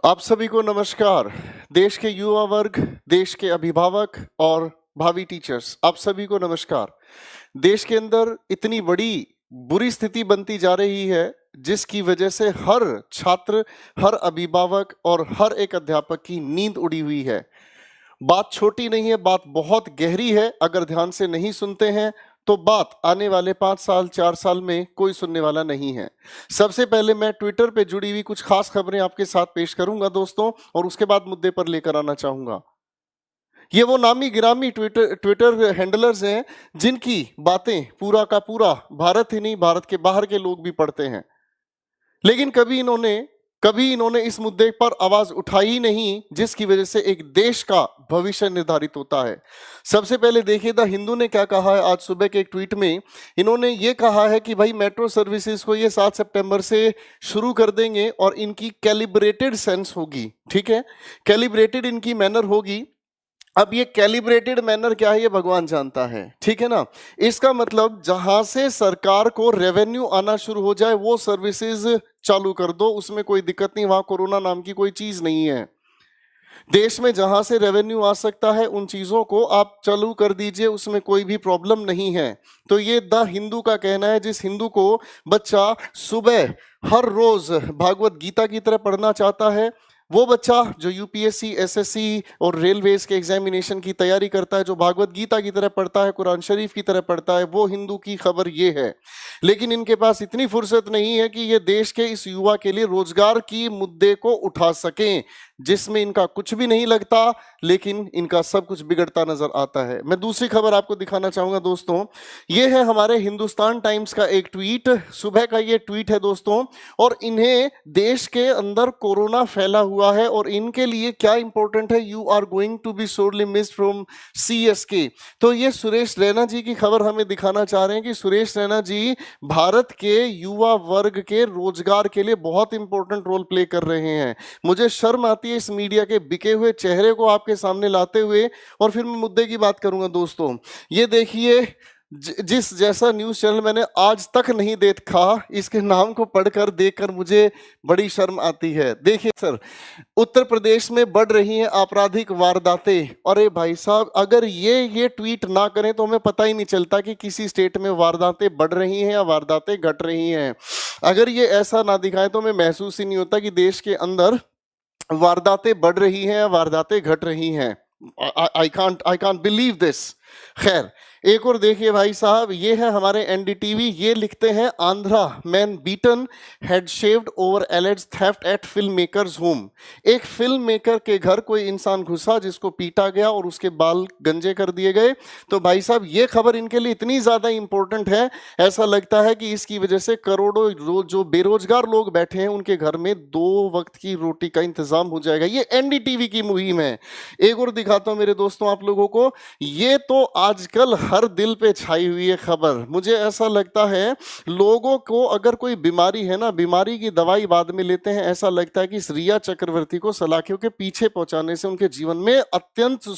आप सभी को नमस्कार। देश के युवा वर्ग, देश के अभिभावक और भावी टीचर्स, आप सभी को नमस्कार। देश के अंदर इतनी बड़ी बुरी स्थिति बनती जा रही है जिसकी वजह से हर छात्र, हर अभिभावक और हर एक अध्यापक की नींद उड़ी हुई है। बात छोटी नहीं है, बात बहुत गहरी है। अगर ध्यान से नहीं सुनते हैं तो बात आने वाले 5 साल 4 साल में कोई सुनने वाला नहीं है। सबसे पहले मैं ट्विटर पे जुड़ी हुई कुछ खास खबरें आपके साथ पेश करूंगा दोस्तों, और उसके बाद मुद्दे पर लेकर आना चाहूंगा। ये वो नामी गिरामी ट्विटर हैंडलर्स हैं जिनकी बातें पूरा का पूरा भारत ही नहीं, भारत के बाहर के लोग भी पढ़ते हैं, लेकिन कभी इन्होंने इस मुद्दे पर आवाज उठाई ही नहीं, जिसकी वजह से एक देश का भविष्य निर्धारित होता है। सबसे पहले देखिए द हिंदू ने क्या कहा है। आज सुबह के एक ट्वीट में इन्होंने ये कहा है कि भाई मेट्रो सर्विसेज को ये 7 सितंबर से शुरू कर देंगे और इनकी कैलिब्रेटेड सेंस होगी। ठीक है, कैलिब्रेटेड इनकी मैनर होगी। अब ये कैलिब्रेटेड मैनर क्या है ये भगवान जानता है, ठीक है ना। इसका मतलब जहां से सरकार को रेवेन्यू आना शुरू हो जाए वो सर्विसेज चालू कर दो, उसमें कोई दिक्कत नहीं। वहां कोरोना नाम की कोई चीज नहीं है। देश में जहां से रेवेन्यू आ सकता है उन चीजों को आप चालू कर दीजिए, उसमें कोई भी प्रॉब्लम नहीं है। तो ये द हिंदू का कहना है। जिस हिंदू को बच्चा सुबह हर रोज भागवत गीता की तरह पढ़ना चाहता है, वो बच्चा जो यूपीएससी, एसएससी और रेलवेज के एग्जामिनेशन की तैयारी करता है, जो भागवत गीता की तरह पढ़ता है, कुरान शरीफ की तरह पढ़ता है, वो हिंदू की खबर ये है। लेकिन इनके पास इतनी फुर्सत नहीं है कि ये देश के इस युवा के लिए रोजगार की मुद्दे को उठा सकें, जिसमें इनका कुछ भी नहीं लगता, लेकिन इनका सब कुछ बिगड़ता नजर आता है। मैं दूसरी खबर आपको दिखाना चाहूंगा दोस्तों। ये है हमारे हिंदुस्तान टाइम्स का एक ट्वीट, सुबह का ये ट्वीट है दोस्तों। और इन्हें देश के अंदर कोरोना फैला हुआ है और इनके लिए क्या इंपॉर्टेंट है, you are going to be sorely missed from CSK। तो ये सुरेश रैना जी की खबर हमें दिखाना चाह रहे हैं कि सुरेश रैना जी भारत के युवा वर्ग के रोजगार के लिए बहुत इंपॉर्टेंट रोल प्ले कर रहे हैं। मुझे शर्म आती है इस मीडिया के बिके हुए चेहरे को आपके सामने लाते हुए। और फिर मैं मुद्दे की बात करूंगा दोस्तों। ये देखिए, जिस जैसा न्यूज चैनल मैंने आज तक नहीं देखा, इसके नाम को पढ़कर देखकर मुझे बड़ी शर्म आती है। देखिए सर, उत्तर प्रदेश में बढ़ रही हैं आपराधिक वारदातें। अरे भाई साहब, अगर ये ट्वीट ना करें तो हमें पता ही नहीं चलता कि किसी स्टेट में वारदातें बढ़ रही हैं या वारदातें घट रही हैं। अगर ये ऐसा ना दिखाएं तो हमें महसूस ही नहीं होता कि देश के अंदर वारदातें बढ़ रही हैं या वारदातें घट रही हैं। I can't believe this. खैर, एक और देखिए भाई साहब, ये है हमारे NDTV। ये लिखते हैं, Andhra man beaten head shaved over alleged theft at film makers home. एक फिल्म मेकर के घर कोई इंसान घुसा जिसको पीटा गया और उसके बाल गंजे कर दिए गए। तो भाई साहब, ये खबर इनके लिए इतनी ज्यादा इंपॉर्टेंट है, ऐसा लगता है कि इसकी वजह से करोड़ों जो बेरोजगार लोग बैठे हैं उनके घर में 2 वक्त की रोटी का इंतजाम हो जाएगा। ये NDTV की मुहिम है। एक और दिखाता हूं मेरे दोस्तों आप लोगों को। ये तो आजकल हर दिल पे छाई हुई है खबर। मुझे ऐसा लगता है लोगों को अगर कोई बीमारी है ना, बीमारी की दवाई बाद में लेते हैं। ऐसा लगता है कि इस रिया चक्रवर्ती को सलाखियों के पीछे पहुंचाने से उनके जीवन में अत्यंत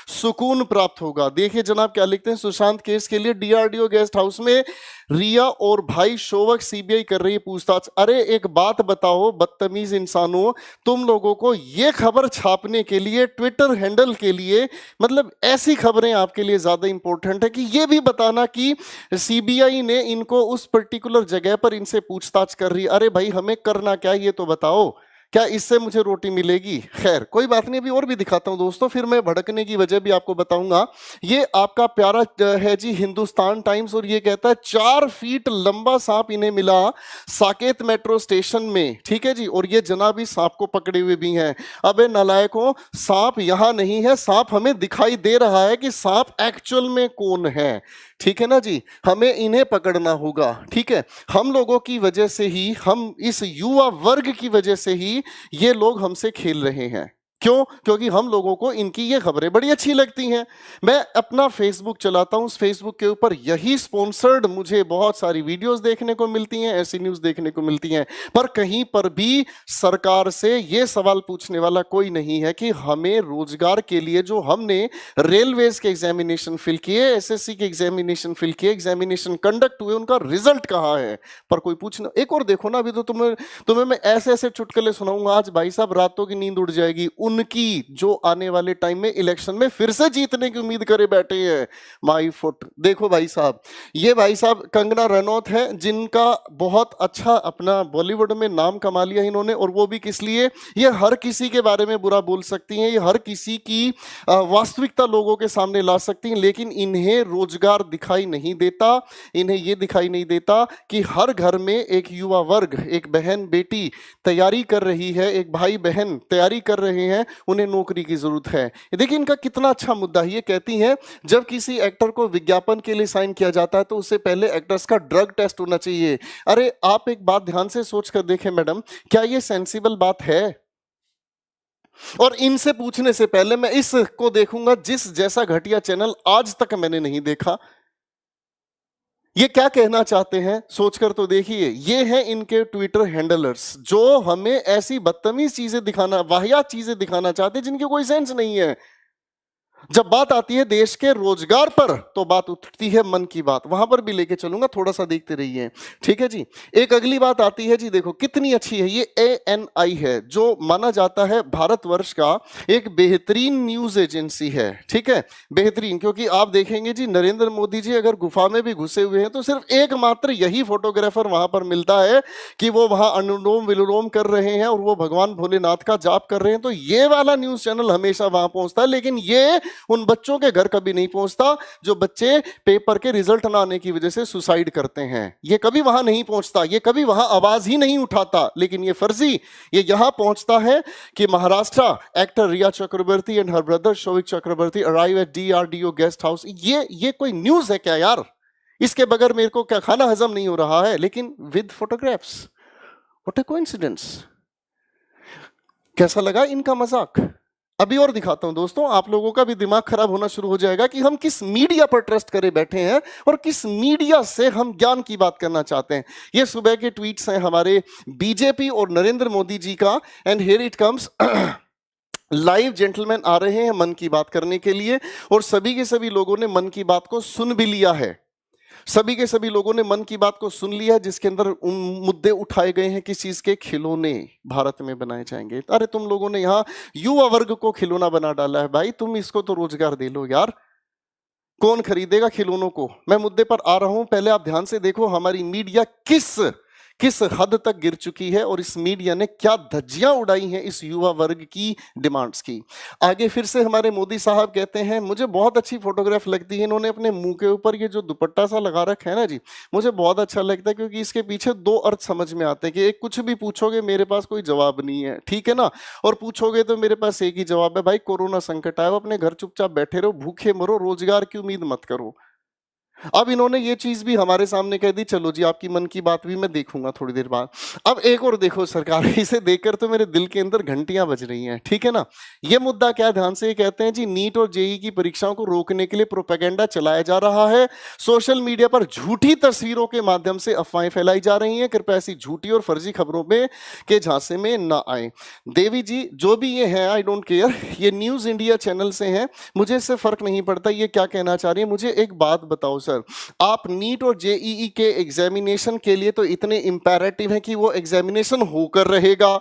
सुकून प्राप्त होगा। देखिए जनाब क्या लिखते हैं, सुशांत केस के लिए DRDO गेस्ट हाउस में रिया और भाई शोवक CBI कर रही है पूछताछ। अरे एक बात बताओ बदतमीज इंसानों, तुम लोगों को ये खबर छापने के लिए, ट्विटर हैंडल के लिए, मतलब ऐसी खबरें आपके लिए ज्यादा इंपॉर्टेंट है कि ये भी बताना कि CBI ने इनको उस पर्टिकुलर जगह पर इनसे पूछताछ कर रही। अरे भाई हमें करना क्या ये तो बताओ, क्या इससे मुझे रोटी मिलेगी? खैर कोई बात नहीं, अभी और भी दिखाता हूं दोस्तों, फिर मैं भड़कने की वजह भी आपको बताऊंगा। ये आपका प्यारा है जी हिंदुस्तान टाइम्स, और ये कहता है 4 फीट लंबा सांप इन्हें मिला साकेत मेट्रो स्टेशन में। ठीक है जी, और ये जनाब इस सांप को पकड़े हुए भी हैं। अबे नालायकों, सांप यहां नहीं है, सांप हमें दिखाई दे रहा है कि सांप एक्चुअल में कौन है। ठीक है ना जी, हमें इन्हें पकड़ना होगा। ठीक है, हम लोगों की वजह से ही, हम इस युवा वर्ग की वजह से ही ये लोग हमसे खेल रहे हैं। क्यों? क्योंकि हम लोगों को इनकी ये खबरें बड़ी अच्छी लगती हैं। मैं अपना फेसबुक चलाता हूं, उस फेसबुक के ऊपर यही स्पॉन्सर्ड मुझे बहुत सारी वीडियोस देखने को मिलती हैं, ऐसी न्यूज देखने को मिलती हैं, पर कहीं पर भी सरकार से ये सवाल पूछने वाला कोई नहीं है कि हमें रोजगार के लिए जो हमने रेलवेज के एग्जामिनेशन फिल किए, एसएससी के एग्जामिनेशन फिल किए, एग्जामिनेशन कंडक्ट हुए, उनका रिजल्ट कहां है, पर कोई पूछना। एक और देखो ना, अभी तो तुम्हें मैं ऐसे ऐसे चुटकुले सुनाऊंगा, आज भाई साहब रातों की नींद उड़ जाएगी। उनकी जो आने वाले टाइम में इलेक्शन में फिर से जीतने की उम्मीद करे बैठे हैं, माई फुट। देखो भाई साहब, ये भाई साहब कंगना रनौत है, जिनका बहुत अच्छा अपना बॉलीवुड में नाम कमा लिया इन्होंने, और वो भी किस लिए? ये हर किसी के बारे में बुरा बोल सकती हैं, ये हर किसी की वास्तविकता लोगों के सामने ला सकती हैं, लेकिन इन्हें रोजगार दिखाई नहीं देता। इन्हें यह दिखाई नहीं देता कि हर घर में एक युवा वर्ग, एक बहन बेटी तैयारी कर रही है, एक भाई बहन तैयारी कर रहे हैं, उन्हें नौकरी की जरूरत है। देखिए इनका कितना अच्छा मुद्दा है। ये कहती हैं जब किसी एक्टर को विज्ञापन के लिए साइन किया जाता है तो उससे पहले एक्टर्स का ड्रग टेस्ट होना चाहिए। अरे आप एक बात ध्यान से सोच कर देखें मैडम, क्या ये सेंसिबल बात है? और इनसे पूछने से पहले मैं इसको देखूंगा जिस जैसा घटिया चैनल आज तक मैंने नहीं देखा। ये क्या कहना चाहते हैं सोचकर तो देखिए। ये हैं इनके ट्विटर हैंडलर्स जो हमें ऐसी बदतमीज चीजें दिखाना, वाहियात चीजें दिखाना चाहते हैं जिनकी कोई सेंस नहीं है। जब बात आती है देश के रोजगार पर तो बात उठती है मन की बात, वहां पर भी लेके चलूंगा, थोड़ा सा देखते रहिए, ठीक है जी। एक अगली बात आती है जी, देखो कितनी अच्छी है। ये ANI है, जो माना जाता है भारतवर्ष का एक बेहतरीन न्यूज एजेंसी है, ठीक है, बेहतरीन। क्योंकि आप देखेंगे जी, नरेंद्र मोदी जी अगर गुफा में भी घुसे हुए हैं तो सिर्फ एकमात्र यही फोटोग्राफर वहां पर मिलता है कि वो वहां अनुलोम विलोम कर रहे हैं और वो भगवान भोलेनाथ का जाप कर रहे हैं, तो ये वाला न्यूज चैनल हमेशा वहां पहुंचता है। लेकिन ये उन बच्चों के घर कभी नहीं पहुंचता जो बच्चे पेपर के रिजल्ट ना आने की वजह से सुसाइड करते हैं। ये कभी वहां नहीं पहुंचता, ये कभी वहां आवाज ही नहीं उठाता। लेकिन ये फर्जी ये यहां पहुंचता है कि Maharashtra actor Rhea Chakraborty and her brother Showik Chakraborty arrive at DRDO guest house. ये कोई न्यूज है क्या यार? इसके बगैर मेरे को क्या खाना हजम नहीं हो रहा है? लेकिन with photographs, what a coincidence. कैसा लगा इनका मजाक? अभी और दिखाता हूं दोस्तों, आप लोगों का भी दिमाग खराब होना शुरू हो जाएगा कि हम किस मीडिया पर ट्रस्ट करे बैठे हैं और किस मीडिया से हम ज्ञान की बात करना चाहते हैं। ये सुबह के ट्वीट्स हैं हमारे बीजेपी और नरेंद्र मोदी जी का, and here it comes. Live gentleman आ रहे हैं मन की बात करने के लिए, और सभी के सभी लोगों ने मन की बात को सुन भी लिया है। सभी के सभी लोगों ने मन की बात को सुन लिया है, जिसके अंदर मुद्दे उठाए गए हैं किस चीज के? खिलौने भारत में बनाए जाएंगे। अरे तुम लोगों ने यहाँ युवा वर्ग को खिलौना बना डाला है भाई, तुम इसको तो रोजगार दे लो यार। कौन खरीदेगा खिलौनों को? मैं मुद्दे पर आ रहा हूं, पहले आप ध्यान से देखो हमारी मीडिया किस हद तक गिर चुकी है और इस मीडिया ने क्या धज्जियां उड़ाई हैं इस युवा वर्ग की डिमांड्स की। आगे फिर से हमारे मोदी साहब कहते हैं, मुझे बहुत अच्छी फोटोग्राफ लगती है, इन्होंने अपने मुंह के ऊपर ये जो दुपट्टा सा लगा रखा है ना जी, मुझे बहुत अच्छा लगता है, क्योंकि इसके पीछे दो अर्थ समझ में आते हैं कि एक, कुछ भी पूछोगे मेरे पास कोई जवाब नहीं है, ठीक है ना, और पूछोगे तो मेरे पास एक ही जवाब है, भाई कोरोना संकट आया, अपने घर चुपचाप बैठे रहो, भूखे मरो, रोजगार की उम्मीद मत करो। अब इन्होंने ये चीज भी हमारे सामने कह दी, चलो जी आपकी मन की बात भी मैं देखूंगा थोड़ी देर बाद। अब एक और देखो सरकार, इसे देखकर तो मेरे दिल के अंदर घंटियां बज रही हैं, ठीक है ना। ये मुद्दा क्या, ध्यान से कहते हैं जी, नीट और जेई की परीक्षाओं को रोकने के लिए प्रोपेगेंडा चलाया जा रहा है। सोशल मीडिया पर झूठी तस्वीरों के माध्यम से अफवाहें फैलाई जा रही हैं, कृपया ऐसी झूठी और फर्जी खबरों में के झांसे में ना आए। देवी जी जो भी ये है, आई डोंट केयर, ये न्यूज इंडिया चैनल से हैं, मुझे इससे फर्क नहीं पड़ता ये क्या कहना चाह रही है। मुझे एक बात बताओ सर, आप नीट और जेईई के एग्जामिनेशन के लिए तो इतने इंपैरेटिव हैं कि वो एग्जामिनेशन होकर रहेगा।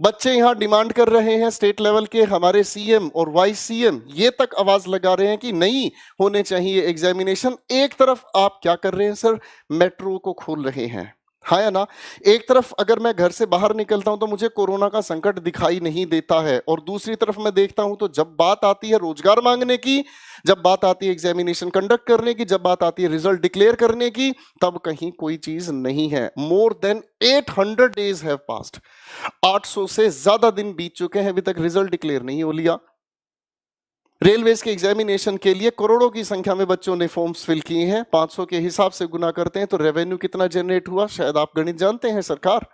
बच्चे यहां डिमांड कर रहे हैं, स्टेट लेवल के हमारे सीएम और वाइस सीएम ये तक आवाज लगा रहे हैं कि नहीं होने चाहिए एग्जामिनेशन। एक तरफ आप क्या कर रहे हैं सर, मेट्रो को खोल रहे हैं, हाँ या ना। एक तरफ अगर मैं घर से बाहर निकलता हूं तो मुझे कोरोना का संकट दिखाई नहीं देता है, और दूसरी तरफ मैं देखता हूं तो जब बात आती है रोजगार मांगने की, जब बात आती है एग्जामिनेशन कंडक्ट करने की, जब बात आती है रिजल्ट डिक्लेयर करने की, तब कहीं कोई चीज नहीं है। More than 800 days have passed, 800 से ज्यादा दिन बीत चुके हैं, अभी तक रिजल्ट डिक्लेयर नहीं हो लिया। रेलवेज के एग्जामिनेशन के लिए करोड़ों की संख्या में बच्चों ने फॉर्म्स फिल किए हैं, 500 के हिसाब से गुना करते हैं तो रेवेन्यू कितना जनरेट हुआ, शायद आप गणित जानते हैं सरकार।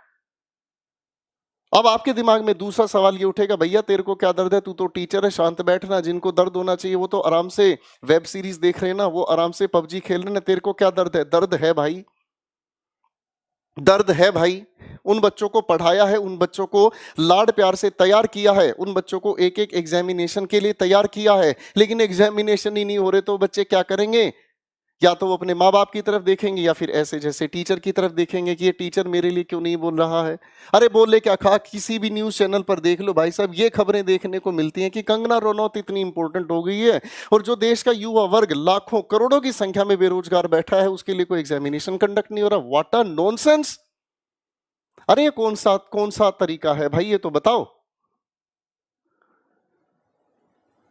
अब आपके दिमाग में दूसरा सवाल ये उठेगा, भैया तेरे को क्या दर्द है, तू तो टीचर है, शांत बैठना। जिनको दर्द होना चाहिए वो तो आराम से वेब सीरीज देख रहे हैं ना, वो आराम से पबजी खेल रहे हैं, तेरे को क्या दर्द है? दर्द है भाई, दर्द है भाई। उन बच्चों को पढ़ाया है, उन बच्चों को लाड प्यार से तैयार किया है, उन बच्चों को एक एक एग्जामिनेशन के लिए तैयार किया है, लेकिन एग्जामिनेशन ही नहीं हो रहे तो बच्चे क्या करेंगे? या तो वो अपने माँ बाप की तरफ देखेंगे या फिर ऐसे जैसे टीचर की तरफ देखेंगे कि ये टीचर मेरे लिए क्यों नहीं बोल रहा है। अरे बोले क्या खा, किसी भी न्यूज चैनल पर देख लो भाई साहब, ये खबरें देखने को मिलती हैं कि कंगना रनौत इतनी इंपॉर्टेंट हो गई है और जो देश का युवा वर्ग लाखों करोड़ों की संख्या में बेरोजगार बैठा है उसके लिए कोई एग्जामिनेशन कंडक्ट नहीं हो रहा। What a nonsense. अरे ये कौन सा तरीका है भाई, ये तो बताओ।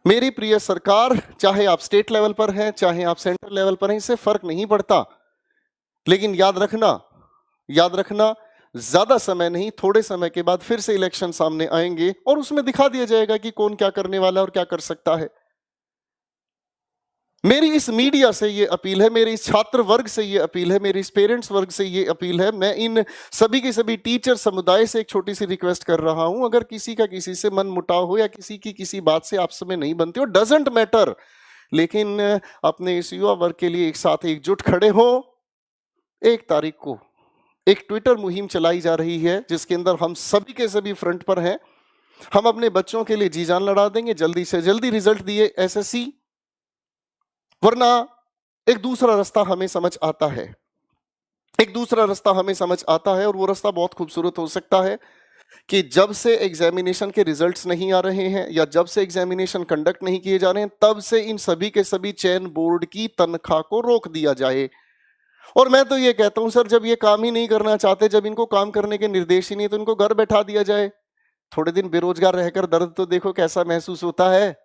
मेरी प्रिय सरकार, चाहे आप स्टेट लेवल पर हैं चाहे आप सेंट्रल लेवल पर हैं, इससे फर्क नहीं पड़ता, लेकिन याद रखना ज्यादा समय नहीं, थोड़े समय के बाद फिर से इलेक्शन सामने आएंगे और उसमें दिखा दिया जाएगा कि कौन क्या करने वाला है और क्या कर सकता है। मेरी इस मीडिया से ये अपील है, मेरे इस छात्र वर्ग से ये अपील है, मेरे इस पेरेंट्स वर्ग से ये अपील है, मैं इन सभी के सभी टीचर समुदाय से एक छोटी सी रिक्वेस्ट कर रहा हूं, अगर किसी का किसी से मन मुटाव हो या किसी की किसी बात से आपस में नहीं बनती हो, डजंट मैटर, लेकिन अपने इस युवा वर्ग के लिए एक साथ एकजुट खड़े हो। 1 तारीख को एक ट्विटर मुहिम चलाई जा रही है जिसके अंदर हम सभी के सभी फ्रंट पर हैं। हम अपने बच्चों के लिए जी जान लड़ा देंगे, जल्दी से जल्दी रिजल्ट दिए एसएससी, वरना एक दूसरा रास्ता हमें समझ आता है, एक दूसरा रास्ता हमें समझ आता है और वो रास्ता बहुत खूबसूरत हो सकता है कि जब से एग्जामिनेशन के रिजल्ट्स नहीं आ रहे हैं या जब से एग्जामिनेशन कंडक्ट नहीं किए जा रहे हैं तब से इन सभी के सभी चयन बोर्ड की तनख्वाह को रोक दिया जाए। और मैं तो ये कहता हूं सर, जब ये काम ही नहीं करना चाहते, जब इनको काम करने के निर्देश ही नहीं, तो इनको घर बैठा दिया जाए। थोड़े दिन बेरोजगार रहकर दर्द तो देखो कैसा महसूस होता है।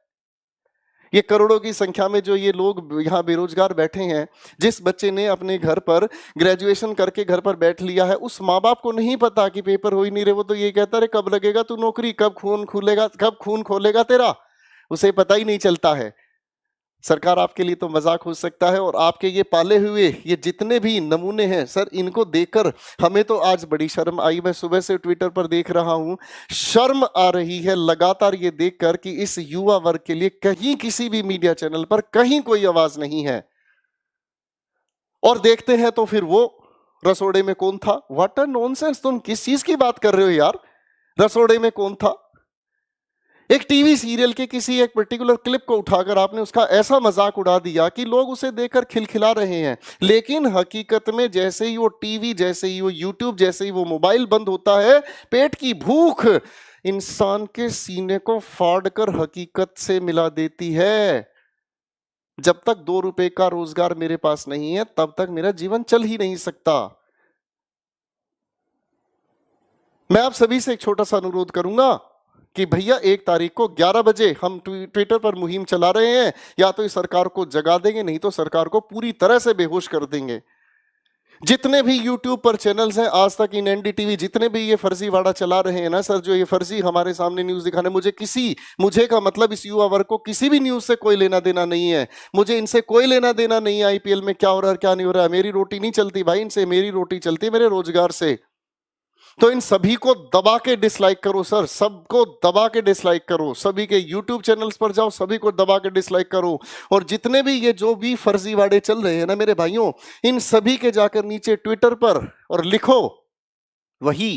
ये करोड़ों की संख्या में जो ये लोग यहाँ बेरोजगार बैठे हैं, जिस बच्चे ने अपने घर पर ग्रेजुएशन करके घर पर बैठ लिया है, उस माँ बाप को नहीं पता कि पेपर हो ही नहीं रहे, वो तो ये कहता है कब लगेगा तू नौकरी, कब खून खोलेगा तेरा, उसे पता ही नहीं चलता है। सरकार आपके लिए तो मजाक हो सकता है, और आपके ये पाले हुए ये जितने भी नमूने हैं सर, इनको देखकर हमें तो आज बड़ी शर्म आई। मैं सुबह से ट्विटर पर देख रहा हूं, शर्म आ रही है लगातार ये देखकर कि इस युवा वर्ग के लिए कहीं किसी भी मीडिया चैनल पर कहीं कोई आवाज नहीं है। और देखते हैं तो फिर वो रसोड़े में कौन था, व्हाट अ नॉनसेंस। तुम किस चीज की बात कर रहे हो यार, रसोड़े में कौन था? एक टीवी सीरियल के किसी एक पर्टिकुलर क्लिप को उठाकर आपने उसका ऐसा मजाक उड़ा दिया कि लोग उसे देखकर खिलखिला रहे हैं, लेकिन हकीकत में जैसे ही वो टीवी, जैसे ही वो यूट्यूब, जैसे ही वो मोबाइल बंद होता है, पेट की भूख इंसान के सीने को फाड़कर हकीकत से मिला देती है। जब तक 2 रुपए का रोजगार मेरे पास नहीं है तब तक मेरा जीवन चल ही नहीं सकता। मैं आप सभी से एक छोटा सा अनुरोध करूंगा कि भैया 1 तारीख को 11 बजे हम ट्विटर पर मुहिम चला रहे हैं, या तो इस सरकार को जगा देंगे, नहीं तो सरकार को पूरी तरह से बेहोश कर देंगे। जितने भी यूट्यूब पर चैनल्स हैं, आज तक इन एनडीटीवी, जितने भी ये फर्जीवाड़ा चला रहे हैं ना सर, जो ये फर्जी हमारे सामने न्यूज दिखाने, मुझे का मतलब इस युवा वर्ग को किसी भी न्यूज से कोई लेना देना नहीं है। मुझे इनसे कोई लेना देना नहीं है आईपीएल में क्या हो रहा है क्या नहीं हो रहा है। मेरी रोटी नहीं चलती भाई इनसे, मेरी रोटी चलती है मेरे रोजगार से। तो इन सभी को दबा के डिसलाइक करो सर, सबको दबा के डिसलाइक करो, सभी के यूट्यूब चैनल्स पर जाओ, सभी को दबा के डिसलाइक करो। और जितने भी ये जो भी फर्जीवाड़े चल रहे हैं ना मेरे भाइयों, इन सभी के जाकर नीचे ट्विटर पर और लिखो वही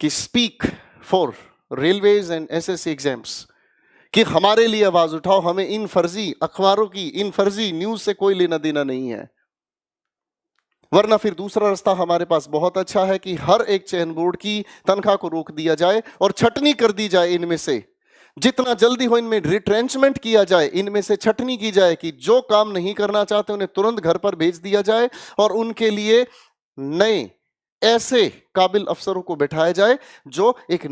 कि speak for railways and SSC exams, कि हमारे लिए आवाज उठाओ, हमें इन फर्जी अखबारों की, इन फर्जी न्यूज से कोई लेना देना नहीं है। वरना फिर दूसरा रास्ता हमारे पास बहुत अच्छा है कि हर एक चयन बोर्ड की तनख्वाह को रोक दिया जाए और छटनी कर दी जाए। इनमें से जितना जल्दी हो इनमें रिट्रेंचमेंट किया जाए, इनमें से छटनी की जाए कि जो काम नहीं करना चाहते उन्हें तुरंत घर पर भेज दिया जाए और उनके लिए नए ऐसे काबिल अफसरों को बैठाया जाए जो एक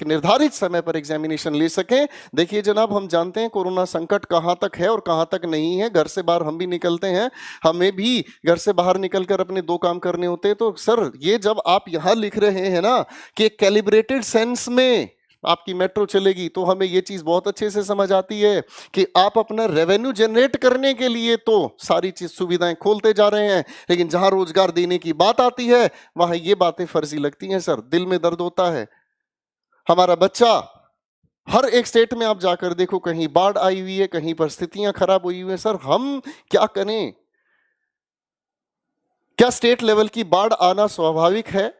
निर्धारित समय पर एग्जामिनेशन ले सकें। देखिए जनाब, हम जानते हैं कोरोना संकट कहां तक है और कहां तक नहीं है। घर से बाहर हम भी निकलते हैं, हमें भी घर से बाहर निकलकर अपने 2 काम करने होते हैं। तो सर ये जब आप यहां लिख रहे हैं ना कि कैलिब्रेटेड सेंस में आपकी मेट्रो चलेगी तो हमें ये चीज बहुत अच्छे से समझ आती है कि आप अपना रेवेन्यू जनरेट करने के लिए तो सारी चीज सुविधाएं खोलते जा रहे हैं, लेकिन जहां रोजगार देने की बात आती है वहां ये बातें फर्जी लगती हैं सर, दिल में दर्द होता है। हमारा बच्चा, हर एक स्टेट में आप जाकर देखो, कहीं बाढ़ आई हुई है, कहीं परिस्थितियां खराब हुई हुई है। सर हम क्या करें? क्या स्टेट लेवल की बाढ़ आना स्वाभाविक है?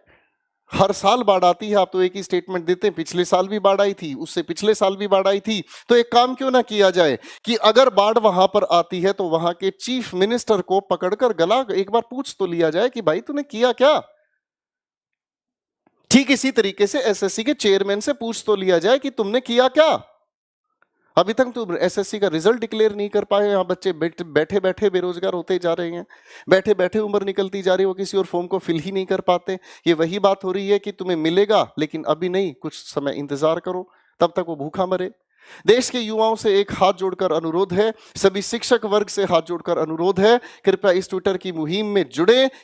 हर साल बाढ़ आती है, आप तो एक ही स्टेटमेंट देते हैं, पिछले साल भी बाढ़ आई थी, उससे पिछले साल भी बाढ़ आई थी। तो एक काम क्यों ना किया जाए कि अगर बाढ़ वहां पर आती है तो वहां के चीफ मिनिस्टर को पकड़कर गला एक बार पूछ तो लिया जाए कि भाई तूने किया क्या। ठीक इसी तरीके से एसएससी के चेयरमैन से पूछ तो लिया जाए कि तुमने किया क्या। अभी तक तो एसएससी का रिजल्ट डिक्लेयर नहीं कर पाए, यहाँ बच्चे बैठे बैठे बेरोजगार होते जा रहे हैं, बैठे बैठे उम्र निकलती जा रही है, वो किसी और फॉर्म को फिल ही नहीं कर पाते। ये वही बात हो रही है कि तुम्हें मिलेगा लेकिन अभी नहीं, कुछ समय इंतजार करो, तब तक वो भूखा मरे। देश के युवाओं से एक हाथ जोड़कर अनुरोध है, सभी शिक्षक वर्ग से हाथ जोड़कर अनुरोध है, कृपया इस ट्विटर की मुहिम में जुड़े,